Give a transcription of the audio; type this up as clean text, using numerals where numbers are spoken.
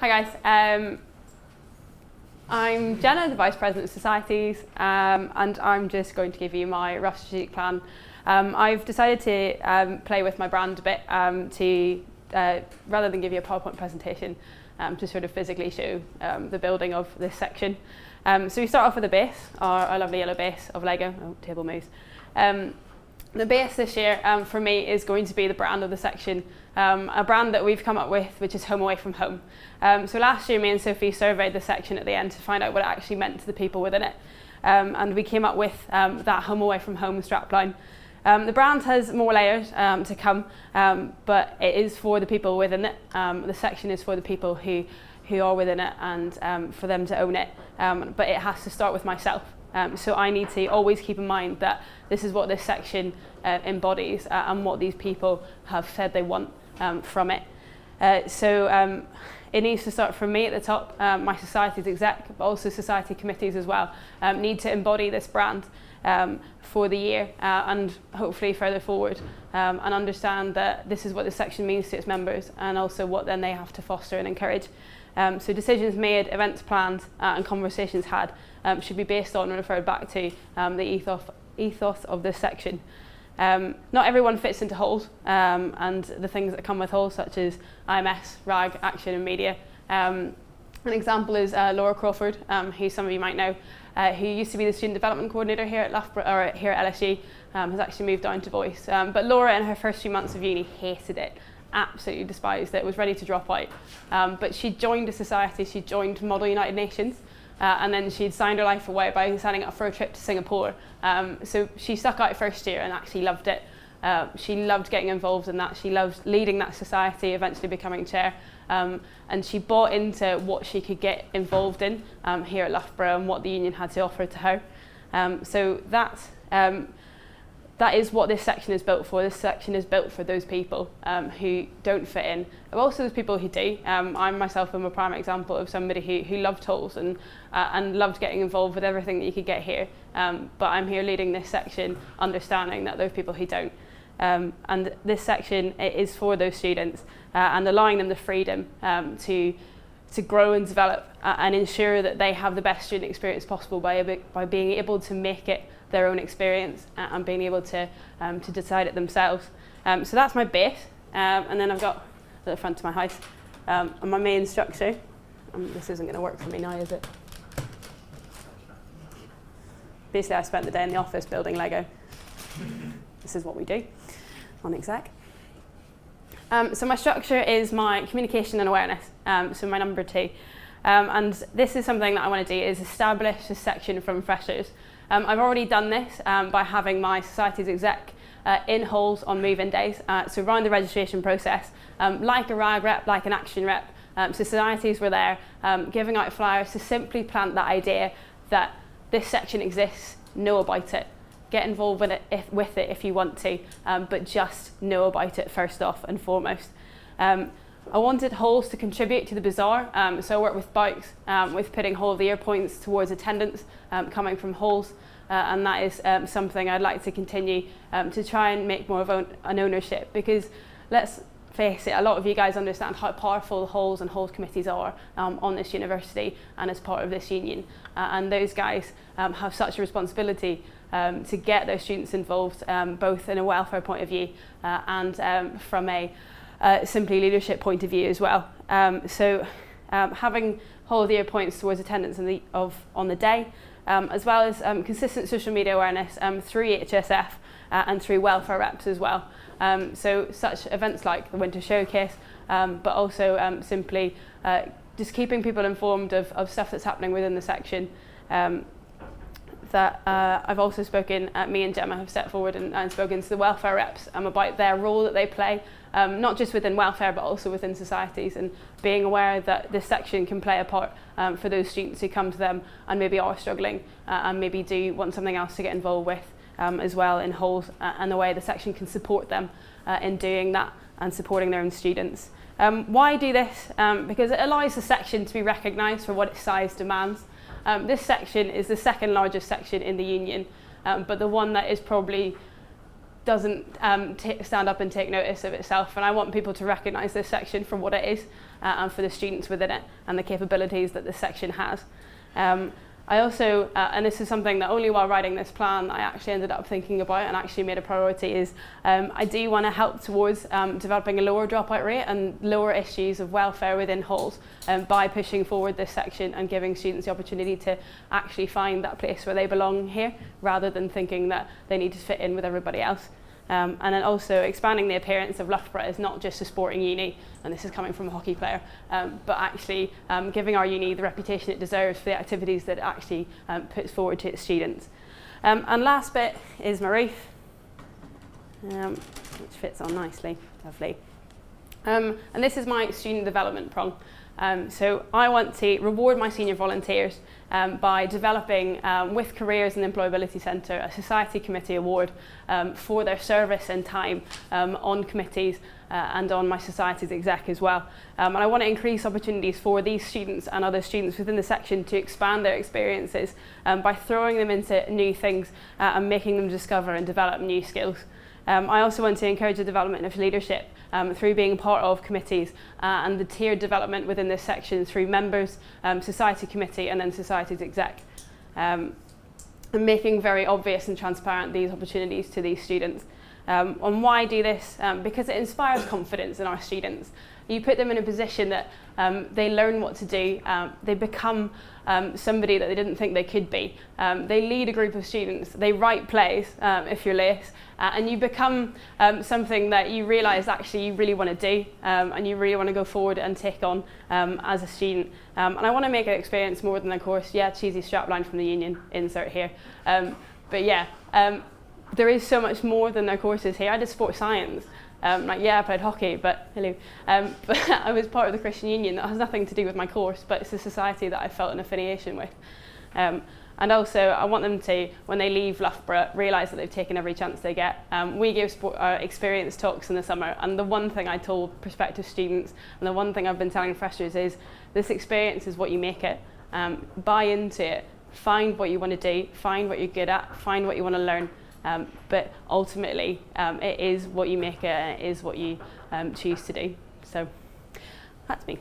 Hi guys, I'm Jenna, the Vice President of Societies, and I'm just going to give you my rough strategic plan. I've decided to play with my brand a bit rather than give you a PowerPoint presentation, to sort of physically show the building of this section. So we start off with a base, our lovely yellow base of Lego. Oh, table moves. The base this year for me is going to be the brand of the section, a brand that we've come up with, which is home away from home. So last year me and Sophie surveyed the section at the end to find out what it actually meant to the people within it. And we came up with that home away from home strapline. The brand has more layers to come, but it is for the people within it. The section is for the people who are within it and for them to own it. But it has to start with myself. So I need to always keep in mind that this is what this section embodies and what these people have said they want from it. So it needs to start from me at the top. My society's exec, but also society committees as well, need to embody this brand for the year and hopefully further forward, and understand that this is what this section means to its members and also what then they have to foster and encourage. So decisions made, events planned and conversations had should be based on and referred back to the ethos of this section. Not everyone fits into holes, and the things that come with holes such as IMS, RAG, Action and Media. An example is Laura Crawford, who some of you might know, who used to be the Student Development Coordinator here at Loughborough, or here at LSU, has actually moved down to Voice. But Laura in her first few months of uni hated it, absolutely despised it, was ready to drop out. But she joined a society, she joined Model United Nations, and then she'd signed her life away by signing up for a trip to Singapore. So she stuck out first year and actually loved it. She loved getting involved in that. She loved leading that society, eventually becoming chair. And she bought into what she could get involved in here at Loughborough and what the union had to offer to her. So that is what this section is built for. This section is built for those people who don't fit in. But also those people who do. I myself am a prime example of somebody who loved holes and loved getting involved with everything that you could get here. But I'm here leading this section, understanding that there are people who don't. And this section it is for those students and allowing them the freedom to grow and develop and ensure that they have the best student experience possible by being able to make it their own experience and being able to decide it themselves. So that's my base, and then I've got at the front of my house and my main structure. This isn't going to work for me now, is it? Basically, I spent the day in the office building Lego. This is what we do on exec. So my structure is my communication and awareness, so my number 2. And this is something that I want to do, is establish a section from freshers. I've already done this by having my society's exec in halls on move-in days, so around the registration process, like a RAG rep, like an Action rep. Societies were there giving out flyers to simply plant that idea that this section exists, know about it. Get involved with it if you want to, but just know about it first off and foremost. I wanted halls to contribute to the bazaar, so I worked with bikes, with putting Hall of the Year points towards attendance coming from halls, and that is something I'd like to continue to try and make more of an ownership, because let's face it, a lot of you guys understand how powerful the halls and halls committees are on this university and as part of this union, and those guys have such a responsibility to get their students involved, both in a welfare point of view and from a simply leadership point of view as well. So having Hall of the Year points towards attendance on the day, as well as consistent social media awareness through HSF and through welfare reps as well. So such events like the Winter Showcase, but also simply just keeping people informed of stuff that's happening within the section. That I've also spoken, me and Gemma have stepped forward and spoken to the welfare reps about their role that they play, not just within welfare but also within societies, and being aware that this section can play a part for those students who come to them and maybe are struggling and maybe do want something else to get involved with as well in halls, and the way the section can support them in doing that and supporting their own students. Why do this? Because it allows the section to be recognised for what its size demands. This section is the second largest section in the union, but the one that is probably doesn't stand up and take notice of itself, and I want people to recognise this section for what it is and for the students within it and the capabilities that this section has. I also, and this is something that only while writing this plan I actually ended up thinking about and actually made a priority, is I do want to help towards developing a lower dropout rate and lower issues of welfare within halls by pushing forward this section and giving students the opportunity to actually find that place where they belong here, rather than thinking that they need to fit in with everybody else. And then also expanding the appearance of Loughborough is not just a sporting uni, and this is coming from a hockey player, but actually giving our uni the reputation it deserves for the activities that it actually puts forward to its students. And last bit is my roof, which fits on nicely, lovely. And this is my student development prong. So I want to reward my senior volunteers by developing with Careers and Employability Centre a Society Committee Award for their service and time on committees and on my Society's exec as well. And I want to increase opportunities for these students and other students within the section to expand their experiences by throwing them into new things and making them discover and develop new skills. I also want to encourage the development of leadership through being part of committees and the tiered development within this section through members, Society Committee and then Society's exec. And making very obvious and transparent these opportunities to these students. And why do this? Because it inspires confidence in our students. You put them in a position that they learn what to do, they become somebody that they didn't think they could be. They lead a group of students, they write plays, if you're late, and you become something that you realise actually you really want to do, and you really want to go forward and take on as a student. And I want to make an experience more than a course. Yeah, cheesy strapline from the union, insert here. But yeah, there is so much more than their courses here. I did sports science. I played hockey, but hello. But I was part of the Christian Union. That has nothing to do with my course, but it's a society that I felt an affiliation with. And also, I want them to, when they leave Loughborough, realise that they've taken every chance they get. We give experience talks in the summer, and the one thing I told prospective students, and the one thing I've been telling freshers is, this experience is what you make it. Buy into it. Find what you want to do. Find what you're good at. Find what you want to learn. But ultimately, it is what you make it, and it is what you choose to do. So that's me.